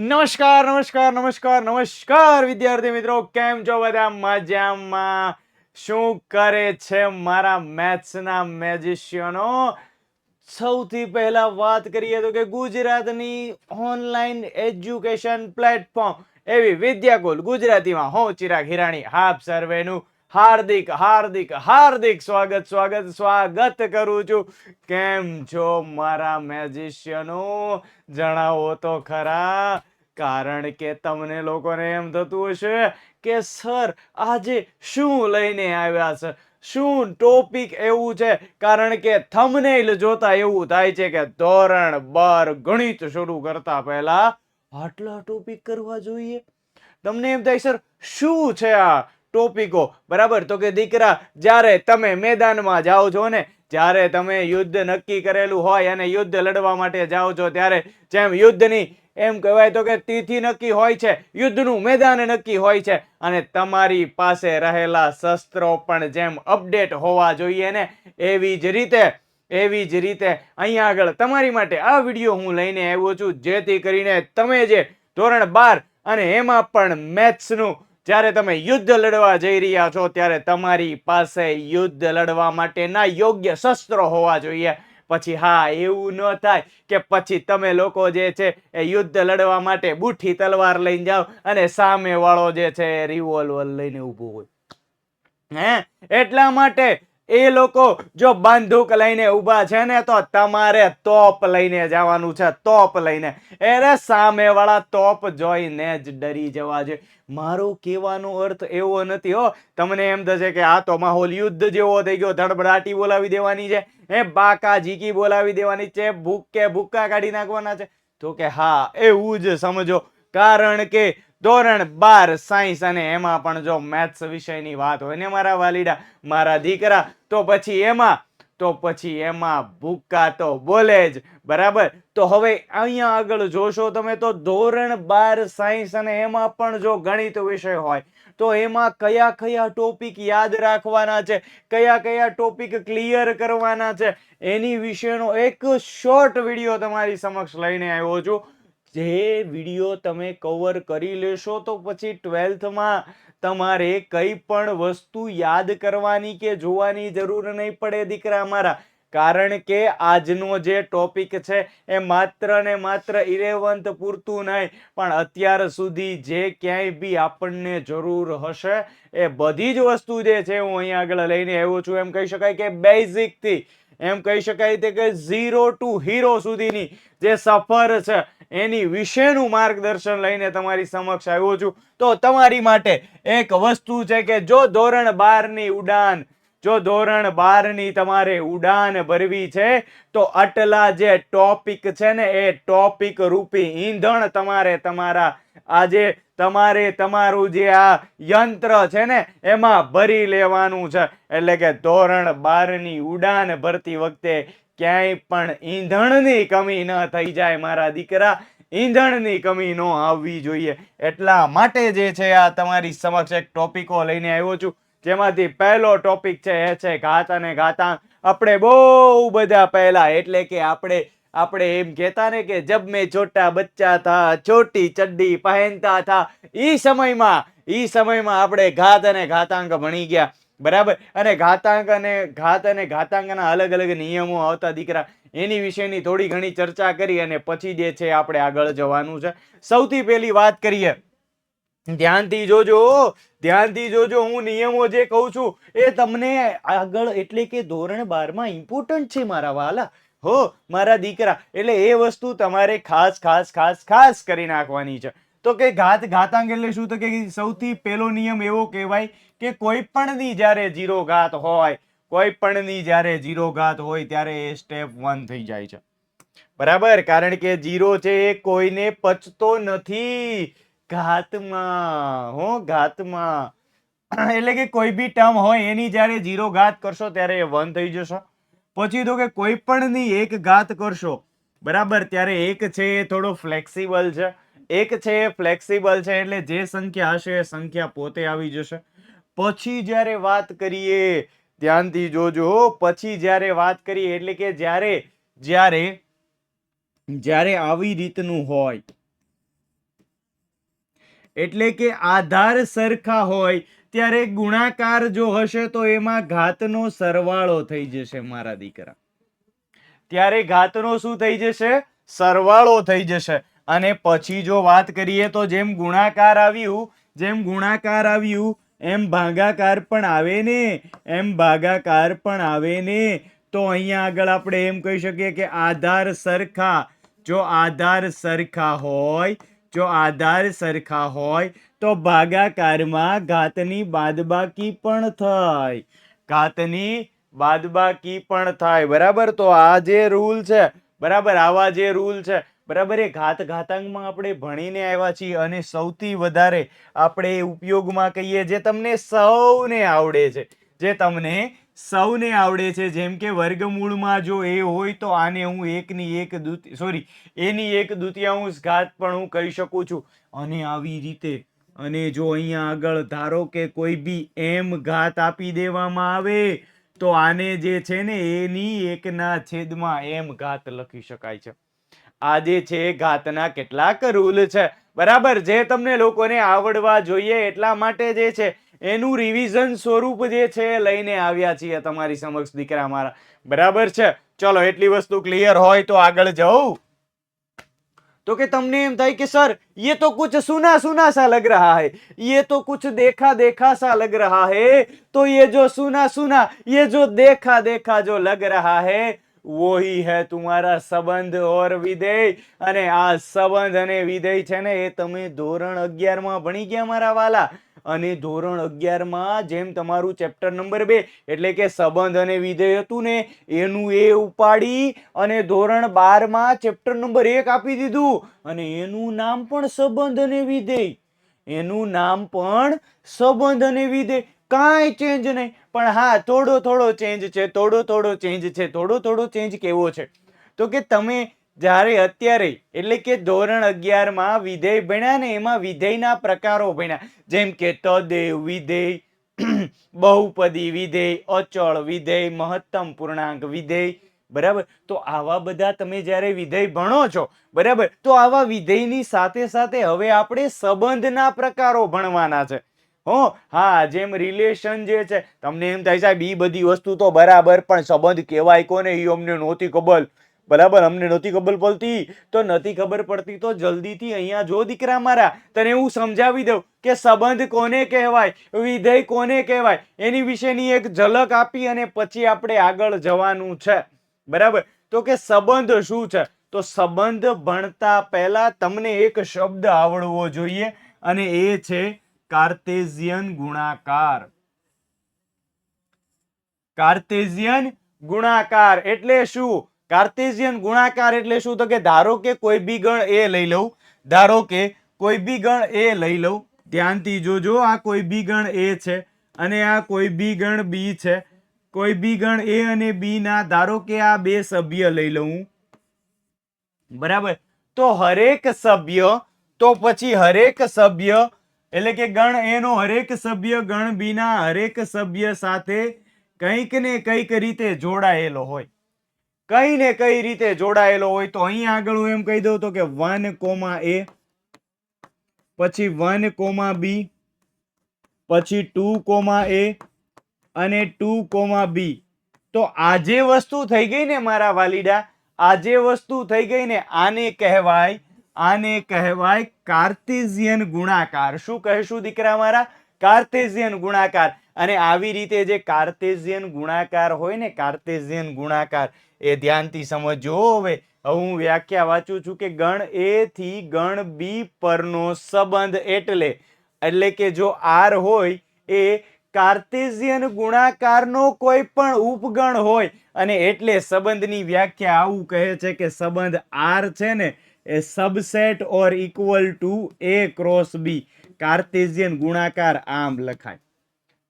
નમસ્કાર નમસ્કાર નમસ્કાર નમસ્કાર વિદ્યાર્થી મિત્રો, કેમ છો બધા? મજામાં? શું કરે છે મારા મેથ્સના મેજિશિયનો? સૌથી પહેલા વાત કરીએ તો કે ગુજરાતની ઓનલાઈન એજ્યુકેશન પ્લેટફોર્મ એવી વિદ્યાકુલ ગુજરાતીમાં હું ચિરાગ હિરાણી હાફ સર્વેનું હાર્દિક હાર્દિક હાર્દિક સ્વાગત કરું છું. કેમ છો મારા મેજિશિયનો? જણાવો તો ખરા. કારણ કે તમને લોકોને એમ થતું હશે કે સર આજે શું લઈને આવ્યા છે, શું ટોપિક એવું છે? કારણ કે થંબનેલ જોતા એવું થાય છે કે ધોરણ 12 ગણિત શરૂ કરતા પહેલા આટલા ટોપિક કરવા જોઈએ. તમને એમ થાય સર શું છે આ ટોપિકો? બરાબર, તો કે દીકરા, જ્યારે તમે મેદાનમાં જાઓ છો ને, જ્યારે તમે યુદ્ધ નક્કી કરેલું હોય અને યુદ્ધ લડવા માટે જાઓ છો, ત્યારે જેમ યુદ્ધની એમ કહેવાય તો કે તિથિ નક્કી હોય છે, યુદ્ધનું મેદાન નક્કી હોય છે, અને તમારી પાસે રહેલા શસ્ત્રો પણ જેમ અપડેટ હોવા જોઈએ ને, એવી જ રીતે અહીંયા આગળ તમારી માટે આ વિડીયો હું લઈને આવ્યો છું, જેથી કરીને તમે જે ધોરણ 12 અને એમાં પણ મેથ્સનું જ્યારે તમે યુદ્ધ લડવા જઈ રહ્યા છો, ત્યારે તમારી પાસે યુદ્ધ લડવા માટેના યોગ્ય શસ્ત્રો હોવા જોઈએ. પછી હા, એવું ન થાય કે પછી તમે લોકો જે છે એ યુદ્ધ લડવા માટે બુઠ્ઠી તલવાર લઈને જાઓ અને સામે વાળો જે છે રિવોલ્વર લઈને ઊભો હોય. એટલા માટે એ લોકો જો બંદૂક લઈને ઊભા છે ને, તો તમારે તોપ લઈને જવાનું છે, તોપ લઈને. અરે સામે વાળા તોપ જોઈને જ ડરી જવા જોઈએ. મારો કહેવાનો અર્થ એવો નથી હો. તમને એમ થશે કે આ તો માહોલ યુદ્ધ જેવો થઈ ગયો, ધડબડાટી બોલાવી દેવાની છે, બાકા ઝીકી બોલાવી દેવાની છે, ભૂક્કે ભૂક્કા કાઢી નાખવાના છે. તો કે હા, એવું જ સમજો. કારણ કે ધોરણ 12 સાયન્સ અને એમાં પણ જો મેથ્સ વિષયની વાત હોય ને મારા વાલીડા, મારા દીકરા, તો પછી એમાં ભૂક્કા તો બોલે જ. બરાબર, તો હવે અહીંયા આગળ જોશો તમે તો ધોરણ 12 સાયન્સ અને એમાં પણ જો ગણિત વિષય હોય તો એમાં કયા કયા ટોપિક યાદ રાખવાના છે, કયા કયા ટોપિક ક્લિયર કરવાના છે, એની વિશેનો એક શોર્ટ વિડીયો તમારી સમક્ષ લઈને આવ્યો છું. જે વિડીયો તમે કવર કરી લેશો તો પછી 12થમાં તમારે કઈ પણ વસ્તુ યાદ કરવાની કે જોવાની જરૂર નહીં પડે દીકરા મારા. કારણ કે આજનો જે ટોપિક છે એ માત્ર ને માત્ર 11th પૂરતું નહીં, પણ અત્યાર સુધી જે ક્યાંય બી આપણને જરૂર હશે એ બધી જ વસ્તુ જે છે હું અહીંયા આગળ લઈને આવ્યો છું. એમ કહી શકાય કે બેઝિક થી એમ કહી શકાય કે 0 to હીરો સુધીની જે સફર છે એની વિશેનું માર્ગદર્શન લઈને તમારી સમક્ષ આવ્યો છું. તો તમારી માટે એક વસ્તુ છે કે જો ધોરણ 12 ની ઉડાન, જો ધોરણ 12 ની તમારે ઉડાન ભરવી છે, તો આટલા જે ટોપિક છે ને એ ટોપિક રૂપી ઈંધણ તમારે તમારું જે આ યંત્ર છે ને એમાં ભરી લેવાનું છે. એટલે કે ધોરણ 12 ની ઉડાન ભરતી વખતે ક્યાંય પણ ઈંધણની કમી ન થઈ જાય મારા દીકરા, ઈંધણની કમી ન આવવી જોઈએ. એટલા માટે જે છે આ તમારી સમક્ષ એક ટોપિકો લઈને આવ્યો છું, જેમાંથી પહેલો ટોપિક છે એ છે ઘાત અને ઘાતાંક. આપણે બહુ બધા પહેલા, એટલે કે આપણે એમ કહેતા ને કે જબ મેં છોટા બચ્ચા થા, છોટી ચડ્ડી પહેનતા થા, ઈ સમયમાં આપણે ઘાત અને ઘાતાંક ભણી ગયા. બરાબર, અને ઘાત અને ઘાતાંકના અલગ અલગ નિયમો આવતા દીકરા, એની વિશેની થોડી ઘણી ચર્ચા કરી અને પછી જે છે આપણે આગળ જવાનું છે. સૌથી પહેલી વાત કરીએ, ધ્યાનથી જોજો, હું નિયમો જે કહું છું એ તમને આગળ એટલે કે ધોરણ 12 માં ઇમ્પોર્ટન્ટ છે મારા વાલા હો, મારા દીકરા. એટલે એ વસ્તુ તમારે ખાસ કરી નાખવાની છે. તો કે ઘાત ઘાતાંક એટલે શું? તો કે સૌથી પહેલો નિયમ એવો કહેવાય કે કોઈ પણ ની જ્યારે 0 ઘાત હોય, કોઈ પણ ની જ્યારે 0 ઘાત હોય ત્યારે એ સ્ટેપ 1 થઈ જાય છે. બરાબર, કારણ કે 0 છે એ કોઈને પચતો નથી ઘાતમાં, ઘાતમાં. એટલે કે કોઈ બી ટર્મ હોય એની જ્યારે 0 ઘાત કરશો ત્યારે એ 1 થઈ જશે. પછી તો કે કોઈ પણ ની 1 ઘાત કરશો, બરાબર, ત્યારે એક છે એ થોડો ફ્લેક્સિબલ છે, એટલે જે સંખ્યા હશે એ સંખ્યા પોતે આવી જશે. પછી જ્યારે વાત કરીએ, ધ્યાનથી જોજો, પછી જ્યારે વાત કરીએ એટલે કે જ્યારે આવી રીતનું હોય, એટલે કે આધાર સરખા હોય ત્યારે ગુણાકાર જો હશે તો એમાં ઘાતનો સરવાળો થઈ જશે મારા દીકરા. ત્યારે ઘાતનો શું થઈ જશે? સરવાળો થઈ જશે. અને પછી જો વાત કરીએ તો જેમ ગુણાકાર આવ્યું એમ ભાગાકાર પણ આવે ને, એમ ભાગાકાર પણ આવે ને. તો અહીંયા આગળ આપણે એમ કહી શકીએ કે આધાર સરખા, જો આધાર સરખા હોય તો ભાગાકારમાં ઘાતની બાદબાકી પણ થાય. બરાબર. તો આ જે રૂલ છે, બરાબર, આવા જે રૂલ છે, બરાબર, એ ઘાતાંકમાં આપણે ભણીને આવ્યા છીએ અને સૌથી વધારે આપણે ઉપયોગમાં કહીએ જે તમને સૌને આવડે છે, જેમ કે વર્ગમૂળમાં જો એ હોય તો આને હું એની એક દૂતિયાંશ ઘાત પણ હું કહી શકું છું. અને આવી રીતે, અને જો અહીંયા આગળ ધારો કે કોઈ બી m ઘાત આપી દેવામાં આવે તો આને જે છે ને એની 1/m ઘાત લખી શકાય છે. આ જે છે ઘાતના કેટલાક રૂલ છે, બરાબર, જે તમને લોકોને આવડવા જોઈએ એટલા માટે જે છે એનું રિવિઝન સ્વરૂપ જે છે લઈને આવ્યા છીએ તમારી સમક્ષ દીકરા મારા. બરાબર છે. ચલો, એટલી વસ્તુ ક્લિયર હોય તો આગળ જાઉં. तो कि तुमने एम था कि सर ये तो कुछ सुना सुना सा लग रहा है, ये तो कुछ देखा देखा सा लग रहा है, तो ये जो सुना सुना, ये जो देखा देखा जो लग रहा है वो ही है तुम्हारा संबंध और विधेय. અને આ સંબંધ અને વિધેય છે ને એ તમે ધોરણ 11 માં ભણી ગયા મારા વાલા. અને ધોરણ 11 માં જેમ તમારું ચેપ્ટર નંબર 2 એટલે કે સંબંધ અને વિધેય હતું ને એનું એ ઉપાડી અને ધોરણ 12 માં ચેપ્ટર નંબર 1 આપી દીધું અને એનું નામ પણ સંબંધ અને વિધેય. કાંઈ ચેન્જ નહીં, પણ હા થોડો ચેન્જ કેવો છે તો કે તમે જ્યારે અત્યારે એટલે કે ધોરણ 11 માં વિધેય ભણ્યા ને એમાં વિધેયના પ્રકારો ભણ્યા, જેમ કે તદેવ વિધેય, બહુપદી વિધેય, અચળ વિધેય, મહત્તમ પૂર્ણાંક વિધેય. બરાબર. તો આવા બધા તમે જ્યારે વિધેય ભણો છો, બરાબર, તો આવા વિધેયની સાથે સાથે હવે આપણે સંબંધના પ્રકારો ભણવાના છે. હા, જેમ રિલેશન જે છે, તમને એમ થાય સાહેબ ઈ બધી વસ્તુ તો બરાબર, પણ સંબંધ કહેવાય કોને ઈ અમને નહોતી ખબર. બરાબર, અમને નહોતી ખબર પડતી. તો નથી ખબર પડતી તો જલ્દીથી અહીંયા જો દીકરા મારા, તને હું સમજાવી દઉં કે સંબંધ કોને કહેવાય, વિધેય કોને કહેવાય, એની વિશેની એક ઝલક આપી અને પછી આપણે આગળ જવાનું છે. બરાબર. તો કે સંબંધ શું છે, તો સંબંધ ભણતા પહેલા તમને એક શબ્દ આવડવો જોઈએ અને એ છે કાર્ટેશિયન ગુણાકાર. કાર્ટેશિયન ગુણાકાર એટલે શું? કાર્ટેશિયન ગુણાકાર એટલે શું? તો કે ધારો કે કોઈ બી ગણ એ લઈ લઉં, ધ્યાનથી જોજો, આ કોઈ બી ગણ એ છે અને આ કોઈ બી ગણ બી છે. કોઈ બી ગણ એ અને બી ના ધારો કે આ બે સભ્ય લઈ લઉં. બરાબર. તો હરેક સભ્ય એટલે કે ગણ એ નો હરેક સભ્ય ગણ બી ના હરેક સભ્ય સાથે કંઈક ને કંઈક રીતે જોડાયેલો હોય. તો અહીંયા આગળ હું એમ કહી દઉં તો કે 1, a, પછી 1, b, પછી 2, a અને 2, b. તો આ જે વસ્તુ થઈ ગઈ ને મારા વાલીડા, આ જે વસ્તુ થઈ ગઈ ને આને કહેવાય કાર્ટેશિયન ગુણાકાર. શું કહેશું દીકરા મારા? કાર્ટેશિયન ગુણાકાર. અને આવી રીતે જે કાર્ટેશિયન ગુણાકાર હોય ને, કાર્ટેશિયન ગુણાકાર એ ધ્યાનથી સમજો. હવે હું વ્યાખ્યા વાંચું છું કે ગણ એ થી ગણ બી પરનો સંબંધ એટલે કે જો r હોય એ કાર્ટેશિયન ગુણાકારનો કોઈ પણ ઉપગણ હોય અને એટલે સંબંધની વ્યાખ્યા આવું કહે છે કે સંબંધ r છે ને એ subset or equal to a cross b. Cartesian ગુણાકાર આમ લખાય.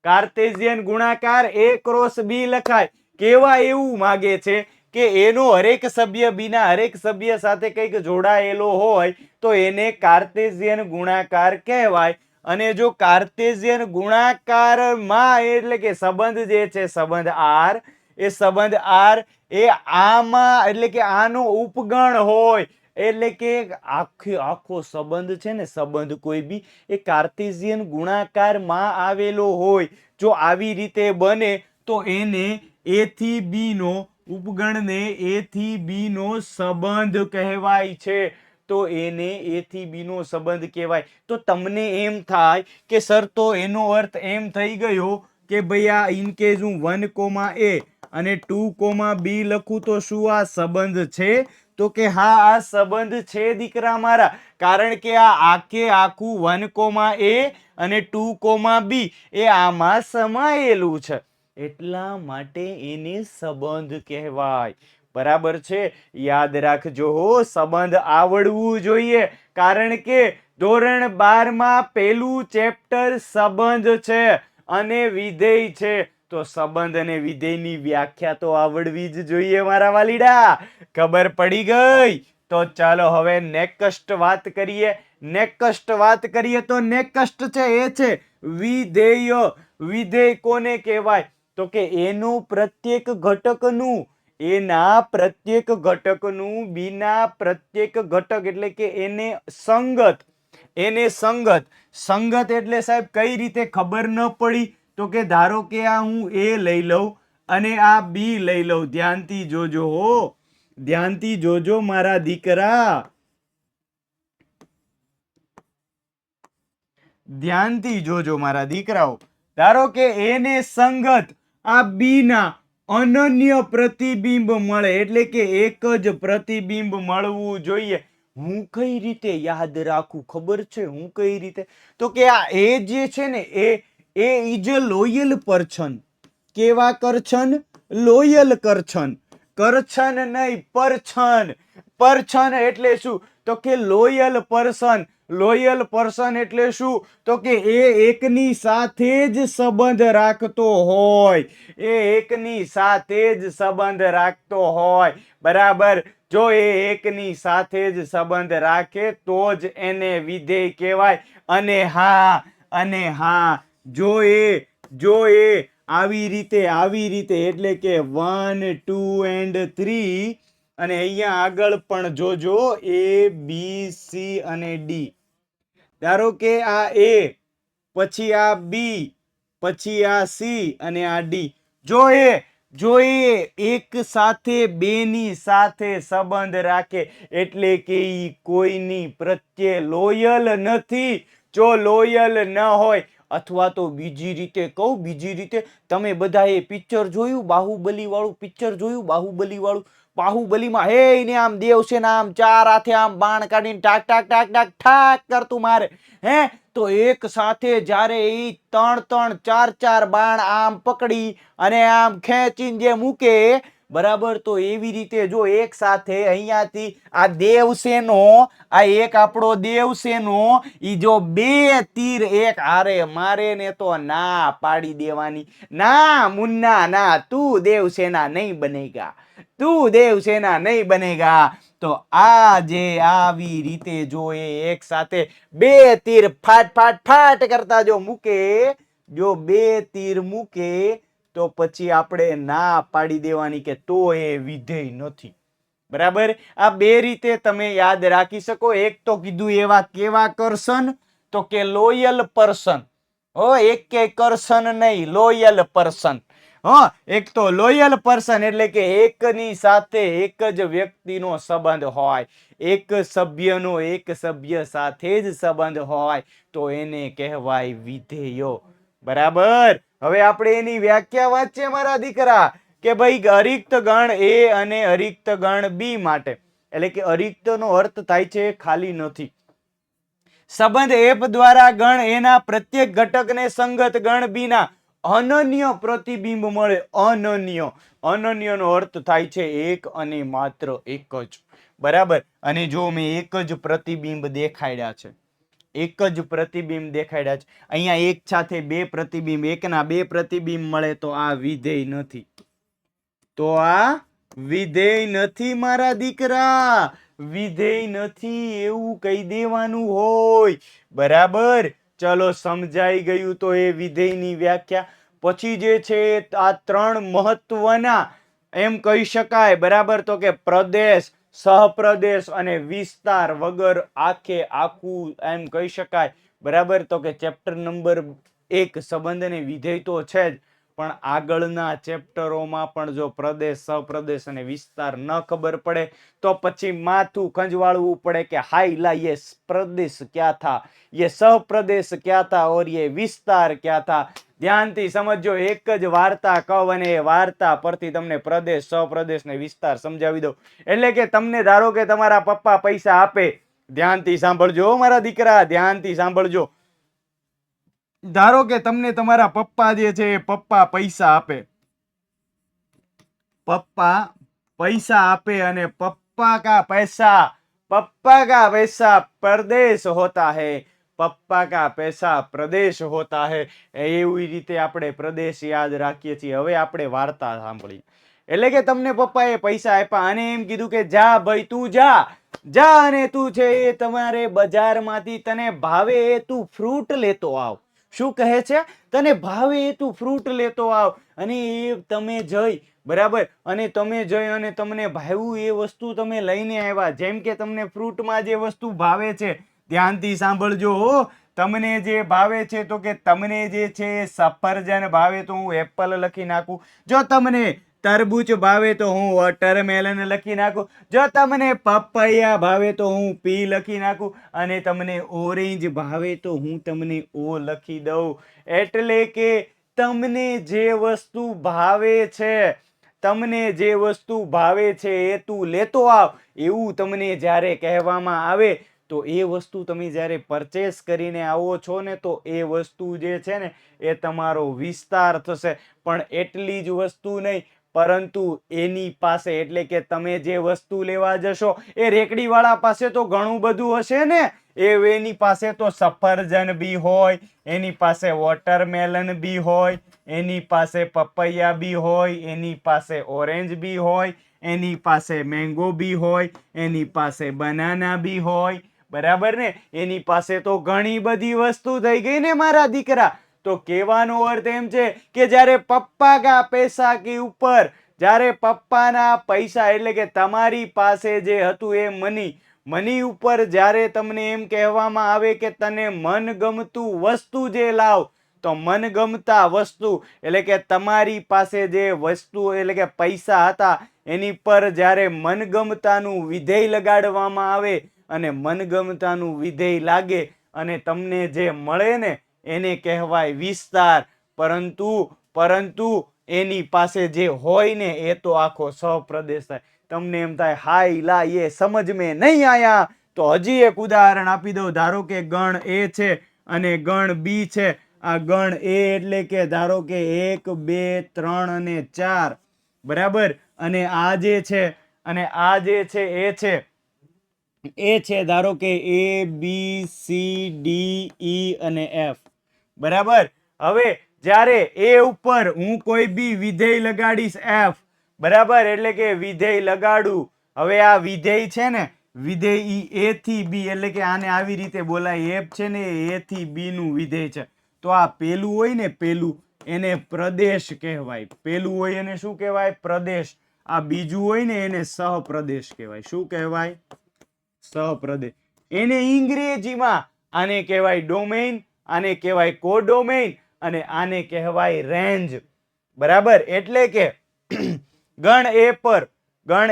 કાર્ટેશિયન ગુણાકાર a ક્રોસ b લખાય. કેવા એવું માગે છે કે એનો હરેક સભ્ય બી ના હરેક સભ્ય સાથે કંઈક જોડાયેલો હોય તો એને કાર્ટેશિયન ગુણાકાર કહેવાય. અને જો કાર્ટેશિયન ગુણાકારમાં એટલે કે સંબંધ જે છે સંબંધ r એ આમાં એટલે કે આનો ઉપગણ હોય એટલે કે આખો સંબંધ છે ને, સંબંધ કોઈ બી એ કાર્ટેશિયન ગુણાકારમાં આવેલો હોય. જો આવી રીતે બને તો એને A થી B નો ઉપગણને A થી B નો સંબંધ કહેવાય છે. તો એને A થી B નો સંબંધ કહેવાય. તો તમને એમ થાય કે સર તો એનો અર્થ એમ થઈ ગયો કે ભાઈ આ ઇન કેસ હું 1, A અને 2, B લખું તો શું આ સંબંધ છે? તો કે હા, આ સંબંધ છે દીકરા મારા, કારણ કે આ આખું 1, A અને 2, B એ આમાં સમાયેલું છે, એટલા માટે એને સંબંધ કહેવાય. બરાબર છે? યાદ રાખજો હો, સંબંધ આવડવું જોઈએ, કારણ કે ધોરણ 12 માં પહેલું ચેપ્ટર સંબંધ છે અને વિધેય છે. તો સંબંધ અને વિધેયની વ્યાખ્યા તો આવડવી જ જોઈએ મારા વાલીડા. ખબર પડી ગઈ? તો ચાલો હવે નેક્સ્ટ વાત કરીએ. તો નેક્સ્ટ છે એ છે વિધેય. વિધેય કોને કહેવાય? તો કે એનું પ્રત્યેક ઘટકનું, એના પ્રત્યેક ઘટકનું બીના પ્રત્યેક ઘટક એટલે કે એને સંગત. સંગત એટલે સાહેબ કઈ રીતે ખબર ન પડી? તો કે ધારો કે આ હું A લઈ લઉં અને આ B લઈ લઉં. ધ્યાનથી જોજો હો, ધ્યાનથી જોજો મારા દીકરા, ધ્યાનથી જોજો મારા દીકરાઓ. ધારો કે A ને સંગત આ B ના અનન્ય પ્રતિબિંબ મળે, એટલે કે એક જ પ્રતિબિંબ મળવું જોઈએ. હું કઈ રીતે યાદ રાખું ખબર છે? હું કઈ રીતે? તો કે આ A જે છે ને, એ ઇઝ અ લોયલ પર્સન. કેવા કરછન? લોયલ કરછન. કરછન નહીં, પરછન. પરછન એટલે શું? તો કે લોયલ પર્સન. લોયલ પર્સન એટલે શું? તો કે એ એકની સાથે જ સંબંધ રાખતો હોય. એ એકની સાથે જ સંબંધ રાખતો હોય. બરાબર? જો એ એકની સાથે જ સંબંધ રાખે તો જ એને વિધેય કહેવાય. અને હા, જો એ આવી રીતે એટલે કે 1, 2 and 3 અને અહીંયા આગળ પણ જોજો A, B, C અને D. ધારો કે આ A, પછી આ B, પછી આ C અને આ D. જો એ એક સાથે બેની સાથે સંબંધ રાખે એટલે કે ઈ કોઈની પ્રત્યે લોયલ નથી. જો લોયલ ન હોય, અથવા તો બીજી રીતે કહું, તમે બધાએ પિક્ચર જોયું, બાહુબલી વાળું પિક્ચર જોયું? બાહુબલીમાં હે એને આમ દેવસેના આમ ચાર હાથે આમ બાણ કાઢીને ટાક ટાક ટાક ટાક ઠાક કરતું મારે. તો એક સાથે જ્યારે ઈ 3 4 બાણ આમ પકડી અને આમ ખેંચીને જે મૂકે, બરાબર? તો એવી રીતે જો એક સાથે અહીંયાથી આ દેવસેનો, આ એક આપણો દેવસેનો, ઈ જો 2 તીર એક હારે મારે ને તો ના પાડી દેવાની. ના મુન્ના ના, તું દેવસેના નહીં બનેગા, તું દેવસેના નહીં બનેગા. તો આ જે આવી રીતે જો એ એક સાથે 2 તીર ફાટ ફાટ ફાટ કરતા જો મૂકે, જો 2 તીર મૂકે, તો પછી આપણે ના પાડી દેવાની કે તો એ વિધેય નથી. બરાબર? આ 2 રીતે તમે યાદ રાખી શકો. એક તો કીધું એવા કેવા કરશન, તો કે લોયલ પર્સન. એક કે કરશન નહીં, લોયલ પર્સન. એક તો લોયલ પર્સન એટલે કે એકની સાથે એક જ વ્યક્તિનો સંબંધ હોય, એક સભ્યનો એક સભ્ય સાથે જ સંબંધ હોય, તો એને કહેવાય વિધેયો. બરાબર? હવે આપણે એની વ્યાખ્યા વાંચીએ મારા દીકરા, કે ભાઈ અરિક્ત ગણ A અને અરિક્ત ગણ B માટે, એટલે કે અરિક્તનો અર્થ થાય છે ખાલી નથી. સંબંધ F દ્વારા ગણ A ના પ્રત્યેક ઘટકને સંગત ગણ B ના અનન્ય પ્રતિબિંબ મળે. અનન્યનો અર્થ થાય છે એક અને માત્ર એક જ. બરાબર? અને જો મેં એક જ પ્રતિબિંબ દેખાડ્યા છે, અહીંયા એક સાથે 2 પ્રતિબિંબ, એકના 2 પ્રતિબિંબ મળે, તો આ વિધેય નથી. તો આ વિધેય નથી મારા દીકરા, વિધેય નથી એવું કહી દેવાનું હોય. બરાબર? ચલો સમજાઈ ગયું. તો એ વિધેયની વ્યાખ્યા. પછી જે છે આ 3 મહત્વના એમ કહી શકાય. બરાબર? તો કે પ્રદેશ, સહપ્રદેશ અને વિસ્તાર વગર આખે આખું એમ કહી શકાય. બરાબર, તો કે ચેપ્ટર નંબર 1 સંબંધ અને વિધેય તો છે જ, પણ આગળના ચેપ્ટરોમાં પણ જો પ્રદેશ, સહપ્રદેશ અને વિસ્તાર ન ખબર પડે તો પછી માથું ખંજવાળવું પડે કે હાઈ લા ये प्रदेश क्या था, ये સહપ્રદેશ क्या था और ये વિસ્તાર क्या था. ધ્યાનથી સમજો, એક જ વાર્તા કહું અને એ વાર્તા પરથી તમને પ્રદેશ, સહપ્રદેશ ને વિસ્તાર સમજાવી દઉં. એટલે કે તમને ધારો કે તમારા પપ્પા પૈસા આપે, ધ્યાનથી સાંભળજો મારા દીકરા, ધ્યાનથી સાંભળજો. ધારો કે તમને તમારા પપ્પા જે છે એ પપ્પા પૈસા આપે, પપ્પા પૈસા આપે અને પપ્પા કા પૈસા प्रदेश होता है, પપ્પા કા પૈસા પ્રદેશ હોતા હે. એવી રીતે આપણે પ્રદેશ યાદ રાખીએ છીએ. હવે આપણે વાર્તા સાંભળી. એટલે કે તમને પપ્પાએ પૈસા આપ્યા અને એમ કીધું કે જા ભાઈ તું જા અને તું છે એ તમારે બજારમાંથી તને ભાવે એ તું ફ્રૂટ લેતો આવ. શું કહે છે? તને ભાવે એ તું ફ્રૂટ લેતો આવ. અને એ તમે જઈ, બરાબર, અને તમે જઈ અને તમને ભાવ્યું એ વસ્તુ તમે લઈને આવ્યા. જેમ કે તમને ફ્રૂટમાં જે વસ્તુ ભાવે છે, ધ્યાનથી સાંભળજો હો, તમને જે ભાવે છે તો કે તમને જે છે સફરજન ભાવે તો હું એપલ લખી નાખું. જો તમને તરબૂચ ભાવે તો હું વોટરમેલન લખી નાખું. જો તમને પપૈયા ભાવે તો હું પી લખી નાખું. અને તમને ઓરેન્જ ભાવે તો હું તમને ઓ લખી દઉં. એટલે કે તમને જે વસ્તુ ભાવે છે, તમને જે વસ્તુ ભાવે છે એ તું લેતો આવ, એવું તમને જ્યારે કહેવામાં આવે તો એ વસ્તુ તમે જ્યારે પરચેસ કરીને આવો છો ને તો એ વસ્તુ જે છે ને એ તમારો વિસ્તાર થશે. પણ એટલી જ વસ્તુ નહીં, પરંતુ એની પાસે, એટલે કે તમે જે વસ્તુ લેવા જશો એ રેકડીવાળા પાસે તો ઘણું બધું હશે ને. એની પાસે તો સફરજન બી હોય, એની પાસે વોટરમેલન બી હોય, એની પાસે પપૈયા બી હોય, એની પાસે ઓરેન્જ બી હોય, એની પાસે મેંગો બી હોય, એની પાસે બનાના બી હોય. બરાબર ને? એની પાસે તો ઘણી બધી વસ્તુ થઈ ગઈ ને મારા દીકરા. તો કહેવાનો અર્થ એમ છે કે જ્યારે પપ્પા કા પૈસા કે ઉપર, જ્યારે પપ્પાના પૈસા એટલે કે તમારી પાસે જે હતું એ મની ઉપર જ્યારે તમને એમ કહેવામાં આવે કે તને મનગમતું વસ્તુ જે લાવ, તો મનગમતા વસ્તુ એટલે કે તમારી પાસે જે વસ્તુ એટલે કે પૈસા હતા એની પર જ્યારે મનગમતાનું વિધેય લગાડવામાં આવે અને મનગમતાનું વિધેય લાગે અને તમને જે મળે ને એને કહેવાય વિસ્તાર. પરંતુ એની પાસે જે હોય ને એ તો આખો સહપ્રદેશ થાય. તમને એમ થાય હાય લા એ સમજ મેં નહીં આયા, તો હજી એક ઉદાહરણ આપી દઉં. ધારો કે ગણ એ છે અને ગણ બી છે. આ ગણ એ એટલે કે ધારો કે 1 2 3 અને 4, બરાબર, અને આ જે છે અને આ જે છે એ છે ધારો કે A B C D E અને F, બરાબર. હવે જ્યારે એ ઉપર હું કોઈ બી વિધેય લગાડીશ F, બરાબર, એટલે કે વિધેય લગાડું. હવે આ વિધેય છે ને, વિધેય A થી B, એટલે કે આને આવી રીતે બોલાય, F છે ને A થી B નું વિધેય છે. તો આ પેલું હોય ને, પેલું, એને પ્રદેશ કહેવાય. પેલું હોય એને શું કહેવાય? પ્રદેશ. આ બીજું હોય ને એને સહપ્રદેશ કહેવાય. શું કહેવાય? સહપ્રદેશ. એને અંગ્રેજીમાં આને કહેવાય ડોમેઇન, આને કહેવાય કોડોમેઇન અને આને કહેવાય રેન્જ. બરાબર. એટલે કે ગણ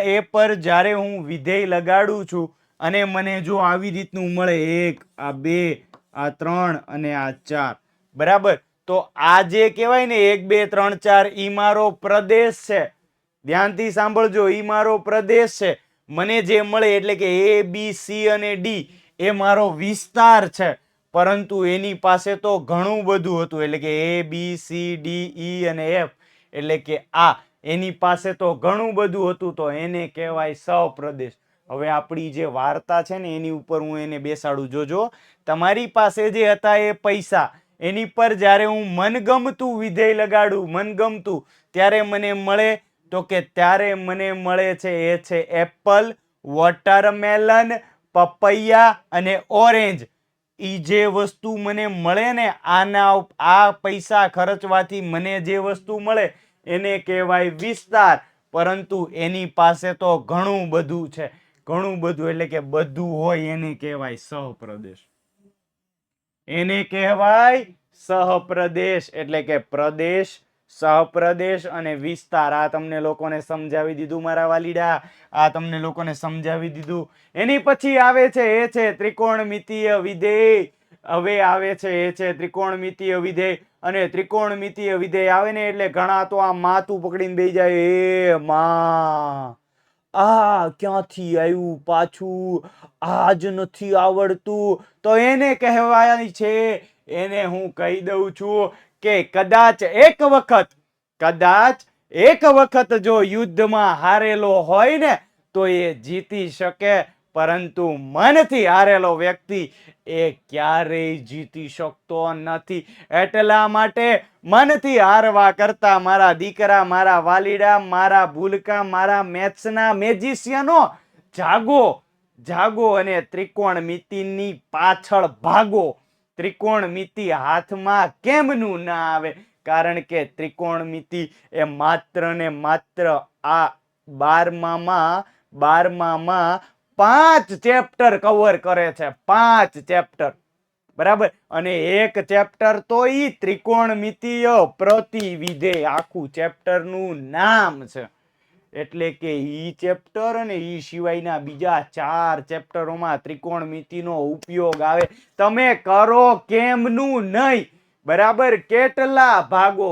એ પર જ્યારે હું વિધેય લગાડું છું અને મને જો આવી રીતનું મળે 1 આ 2 આ 3 અને આ 4, બરાબર, તો આ જે કહેવાય ને 1 2 3 4 ઈ મારો પ્રદેશ છે. ધ્યાનથી સાંભળજો, ઈ મારો પ્રદેશ છે. મને જે મળે એટલે કે A B C અને D એ મારો વિસ્તાર છે. પરંતુ એની પાસે તો ઘણું બધું હતું, એટલે કે A B C D E અને F, એટલે કે આ એની પાસે તો ઘણું બધું હતું, તો એને કહેવાય સહપ્રદેશ. હવે આપણી જે વાર્તા છે ને એની ઉપર હું એને બેસાડું. જોજો, તમારી પાસે જે હતા એ પૈસા, એની પર જ્યારે હું મનગમતું વિધેય લગાડું, મનગમતું, ત્યારે મને મળે તો કે ત્યારે મને મળે છે એ છે એપલ, વોટરમેલન, પપૈયા અને ઓરેન્જ. ઈ જે વસ્તુ મને મળે ને, આ પૈસા ખર્ચવાથી મને જે વસ્તુ મળે એને કહેવાય વિસ્તાર. પરંતુ એની પાસે તો ઘણું બધું છે. ઘણું બધું એટલે કે બધું હોય એને કહેવાય સહપ્રદેશ. એને કહેવાય સહપ્રદેશ. એટલે કે પ્રદેશ, સહપ્રદેશ અને વિસ્તાર. આ તમને લોકોને સમજાવી દીધું મારા વાલીડા. આ તમને લોકોને સમજાવી દીધું. એની પછી આવે છે એ છે ત્રિકોણમિતીય વિધેય. હવે આવે છે એ છે ત્રિકોણમિતીય વિધેય. અને ત્રિકોણમિતીય વિધેય આવે ને એટલે ઘણા તો આ માથું પકડીને બેસી જાય, એ માં આ ક્યાંથી આવ્યું પાછું, આ જ નથી આવડતું. તો એને કહેવાય છે, એને હું કહી દઉં છું કે કદાચ એક વખત જો યુદ્ધમાં હારેલો હોય ને તો એ જીતી શકે, પરંતુ મનથી હારેલો વ્યક્તિ એ ક્યારેય જીતી શકતો નથી. એટલા માટે મનથી હારવા કરતા મારા દીકરા, મારા વાલીડા, મારા ભૂલકા, મારા મેથ્સના મેજિશિયનો, જાગો અને ત્રિકોણમિતિની પાછળ ભાગો. ત્રિકોણમિતિ હાથમાં કેમનું ના આવે? કારણ કે ત્રિકોણમિતિ એ માત્ર ને માત્ર આ 12માં 5 ચેપ્ટર કવર કરે છે. 5 ચેપ્ટર, બરાબર. અને એક ચેપ્ટર તો ઈ ત્રિકોણમિતીય પ્રતિવિધેય, આખું ચેપ્ટર નું નામ છે. એટલે કે ઈ ચેપ્ટર અને ઈ સિવાયના બીજા 4 ચેપ્ટરોમાં ત્રિકોણમિતિનો ઉપયોગ આવે. તમે કરો કેમનું નહીં, બરાબર. કેટલા ભાગો,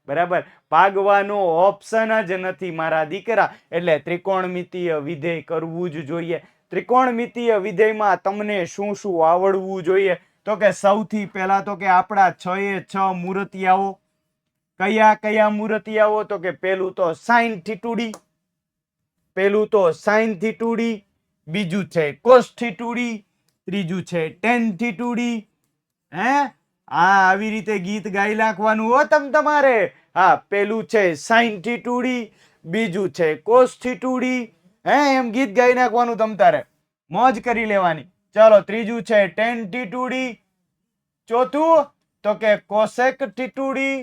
બરાબર. ભાગવાનો ઓપ્શન જ નથી મારા દીકરા. એટલે ત્રિકોણમિતીય વિધેય કરવું જ જોઈએ. ત્રિકોણમિતીય વિધેયમાં તમને શું શું આવડવું જોઈએ? તો કે સૌથી પહેલા તો કે આપણા 6 એ 6 મૂર્તિયાઓ. કયા મૂર્તિયાઓ? તો કે પેલું તો સાઈન થીટુડી, બીજું છે કોસ થીટુડી, ત્રીજું છે ટેન થીટુડી. આવી રીતે ગીત ગાઈ નાખવાનું હો તમારે. હા, પેલું છે સાઈન થીટુડી, બીજું છે કોસ થીટુડી. એમ ગીત ગાઈ નાખવાનું તમારે, મોજ કરી લેવાની. ચાલો, ત્રીજું છે ટેન થીટુડી, ચોથું તો કે કોસેક થીટુડી,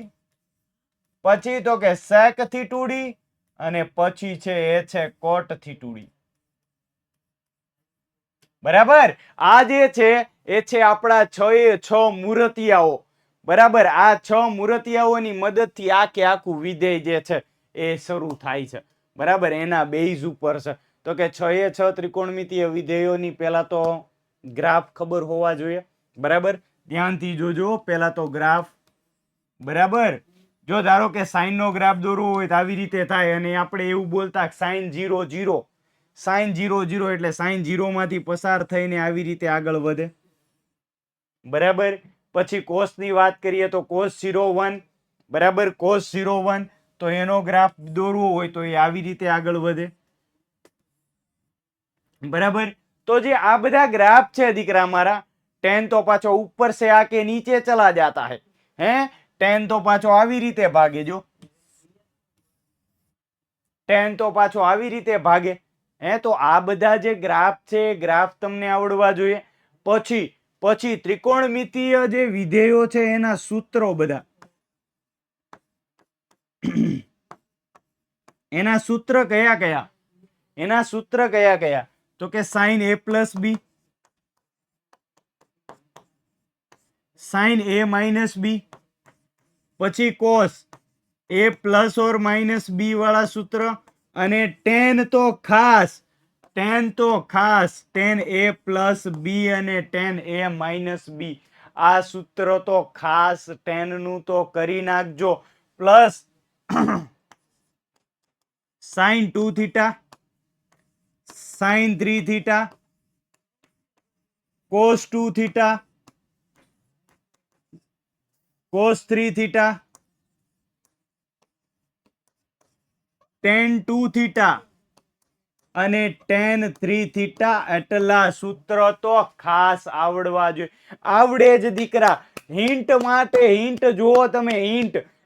પછી તો કે સેક થીટુડી, અને પછી છે એ છે કોટ થીટુડી. બરાબર. આ જે છે એ છે આપણા 6 એ 6 મૂર્તિયાઓ. બરાબર. આ 6 મૂર્તિયાઓની મદદથી આખું વિધેય જે છે એ શરૂ થાય છે. બરાબર. એના બેઝ ઉપર છે. તો કે 6 એ 6 ત્રિકોણમિતીય વિધેયોની પહેલા તો ગ્રાફ ખબર હોવા જોઈએ. બરાબર. ધ્યાનથી જોજો. પહેલા તો ગ્રાફ. બરાબર. જો ધારો કે સાઈન નો ગ્રાફ દોરવો હોય તો આવી રીતે થાય, અને આપણે એવું બોલતા સાઈન 0 0, સાઈન 0 0 એટલે સાઈન 0 માંથી પસાર થઈને આવી રીતે આગળ વધે. બરાબર. પછી કોસ ની વાત કરીએ તો કોસ 0 1, બરાબર. કોસ 0 1 તો એનો ગ્રાફ દોરવો હોય તો એ આવી રીતે આગળ વધે. બરાબર. તો જે આ બધા ગ્રાફ છે દીકરા મારા, 10 તો પાછો ऊपर से आके नीचे चला जाता है. 10 તો પાછો આવી રીતે ભાગે. જો 10 તો પાછો આવી રીતે ભાગે. તો આ બધા જે ગ્રાફ છે, ગ્રાફ તમને આવડવા જોઈએ. પછી ત્રિકોણમિતીય જે વિધેયો છે એના સૂત્રો બધા. એના સૂત્ર કયા? તો કે sine a plus B, sine a minus B, પછી cos a plus or minus B વાળા સૂત્ર, અને ટેન a પ્લસ બી અને ટેન a માઇનસ બી. આ સૂત્ર તો ખાસ 10 નું તો કરી નાખજો. Plus sine 2 theta, sine 3 theta, cos 2 theta, cos 3 theta, tan 2 theta અને ટેન 3 થીટા. એટલા સૂત્ર તો ખાસ આવડવા જોઈએ. આવડે જ દીકરા. હિન્ટ માટે હિન્ટ જુઓ તમે.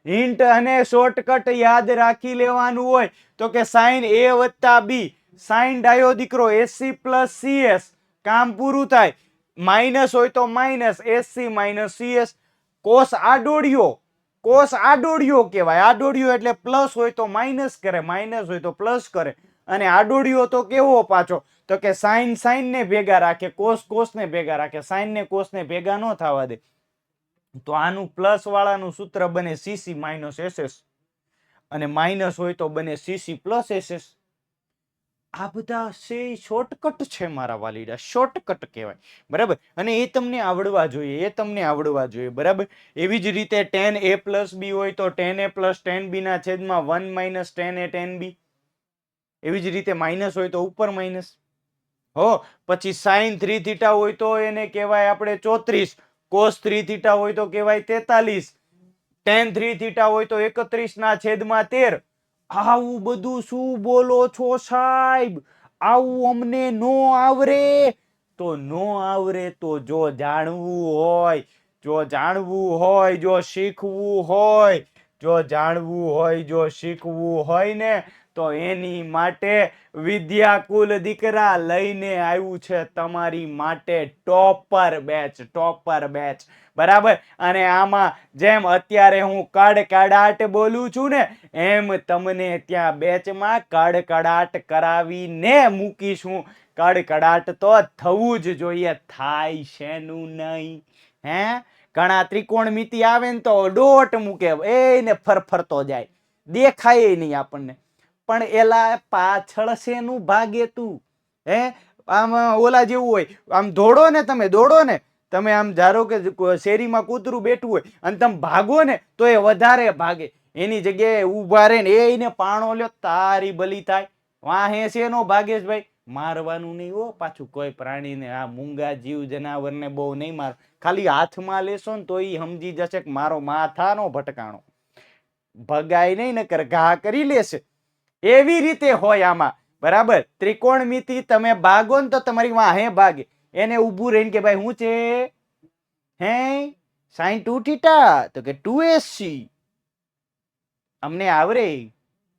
હિન્ટ અને શોર્ટકટ યાદ રાખી લેવાનું હોય તો કે સાઈન a વત્તા બી, સાઈન ડાયો દીકરો એસી પ્લસ સીએસ, કામ પૂરું થાય. માઇનસ હોય તો માઇનસ એસી માઇનસ સીએસ. કોસ આડોડિયો કહેવાય. આડોડિયો એટલે પ્લસ હોય તો માઇનસ કરે, માઇનસ હોય તો પ્લસ કરે. અને આડોડિયો તો કેવો પાછો, તો કે સાઈન સાઈન ને ભેગા રાખે, કોસ કોસ ને ભેગા રાખે, સાઈન ને કોસ ને ભેગા ન થવા દે. તો આનું પ્લસ વાળાનું સૂત્ર બને સીસી માઇનસ એસએસ, અને માઇનસ હોય તો બને સીસી પ્લસ એસએસ. આ બધા છે શોર્ટકટ છે મારા વાલીડા, શોર્ટકટ કહેવાય. બરાબર, અને એ તમને આવડવા જોઈએ, એ તમને આવડવા જોઈએ. બરાબર, એવી જ રીતે tan a પ્લસ બી હોય તો tan a plus tan b ના છેદમાં 1 minus tan a tan b. એવી જ રીતે માઇનસ હોય તો ઉપર માઇનસ. હો, પછી સાઈન 3 થીટા હોય તો એને કહેવાય આપણે 34, કોસ 3 થીટા હોય તો કહેવાય 43, tan 3 થીટા હોય તો 31 ના છેદમાં 13. આવું બધું શું બોલો છો સાહેબ? આવું અમને નો આવરે. તો નો આવરે તો જો જાણવું હોય, જો જાણવું હોય, જો શીખવું હોય, જો જાણવું હોય, જો શીખવું હોય ને, તો એની માટે વિદ્યાકુલ દીકરા લઈને આવ્યું છે તમારી માટે ટોપર બેચ, ટોપર બેચ. બરાબર, અને આમાં જેમ અત્યારે હું કડકડાટ બોલું છું ને, એમ તમને ત્યાં બેચમાં કડકડાટ કરાવીને મૂકીશું. કડકડાટ તો થવું જ જોઈએ, થાય શેનું નહીં? હે, ઘણા ત્રિકોણમિતિ આવે ને તો ડોટ મૂકે, એને ફરફરતો જાય, દેખાય નહીં આપણને. પણ એલા પાછળ શેનું ભાગે તું? હે, આમ ઓલા જેવું હોય, આમ દોડો ને, તમે દોડો ને, તમે આમ ધારો કે શેરીમાં કૂતરું બેઠું હોય અને તમે ભાગો ને તો એ વધારે ભાગે, એની જગ્યાએ ઊભા રહે ને એને પાણો લ્યો, તારી બલી થાય. વાહે શેનો ભાગેશ ભાઈ? મારવાનું નહીં હો પાછું કોઈ પ્રાણીને, આ મૂંગા જીવ જનાવરને બહુ નહીં માર, ખાલી હાથમાં લેશો ને તો એ સમજી જશે કે મારો માથાનો ભટકાણો, ભગાય નહીં નકર ઘા કરી લેશે. એવી રીતે હોય આમાં. બરાબર, ત્રિકોણમિતિ તમે ભાગો ને તો તમારી વાહે ભાગે, એને ઊભું રહીને કે ભાઈ હું છે? હે, સાઈન 2 થીટા તો કે 2sc. અમને આવરે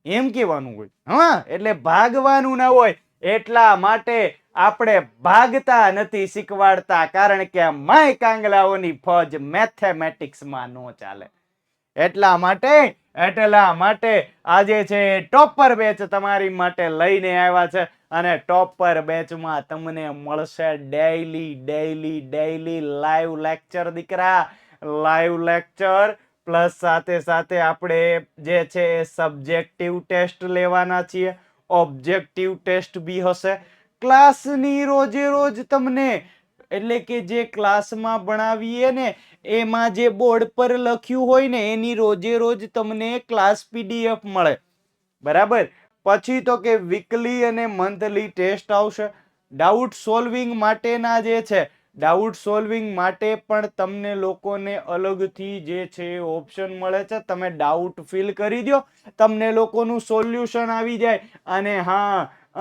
એમ કહેવાનું હોય. હા, એટલે ભાગવાનું ના હોય. એટલા માટે આપણે ભાગતા નથી શીખવાડતા, કારણ કે માય કાંગલાઓની ફોજ મેથેમેટિક્સમાં નો ચાલે. એટલા માટે આજે છે ટોપર બેચ તમારી માટે લઈને આવ્યા છે. અને ટોપર બેચમાં તમને મળશે ડેઈલી લાઈવ લેક્ચર દીકરા, લાઈવ લેક્ચર. પ્લસ સાથે સાથે આપણે જે છે સબ્જેક્ટિવ ટેસ્ટ લેવાના છીએ, ઓબ્જેક્ટિવ ટેસ્ટ બી હશે. ક્લાસની રોજે રોજ તમને, એટલે કે જે ક્લાસમાં ભણાવીએ ને એમાં જે બોર્ડ પર લખ્યું હોય ને એની રોજે રોજ તમને ક્લાસ પીડીએફ મળે. બરાબર, પછી તો કે વીકલી અને મંથલી ટેસ્ટ આવશે. ડાઉટ સોલ્વિંગ માટેના જે છે, ડાઉટ સોલ્વિંગ માટે પણ તમને લોકોને અલગથી જે છે ઓપ્શન મળે છે. તમે ડાઉટ ફિલ કરી દો, તમને લોકોનું સોલ્યુશન આવી જાય.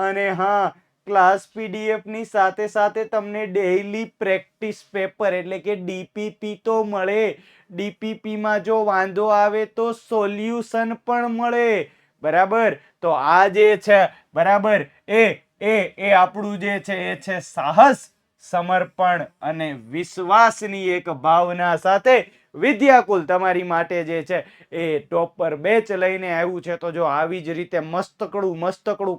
અને હા, ક્લાસ પીડીએફ ની સાથે સાથે તમને ડેઈલી પ્રેક્ટિસ પેપર એટલે કે ડીપીપી તો મળે. ડીપીપી માં જો વાંધો આવે તો સોલ્યુશન પણ મળે. બરાબર, તો આ જે છે, બરાબર, એ આપણું જે છે એ છે સાહસ, સમર્પણ અને વિશ્વાસની એક ભાવના સાથે વિદ્યાકુલ તમારી માટે જે છે એ ટોપર બેચ લઈને આવ્યું છે. તો જો આવી જ રીતે મસ્તકડું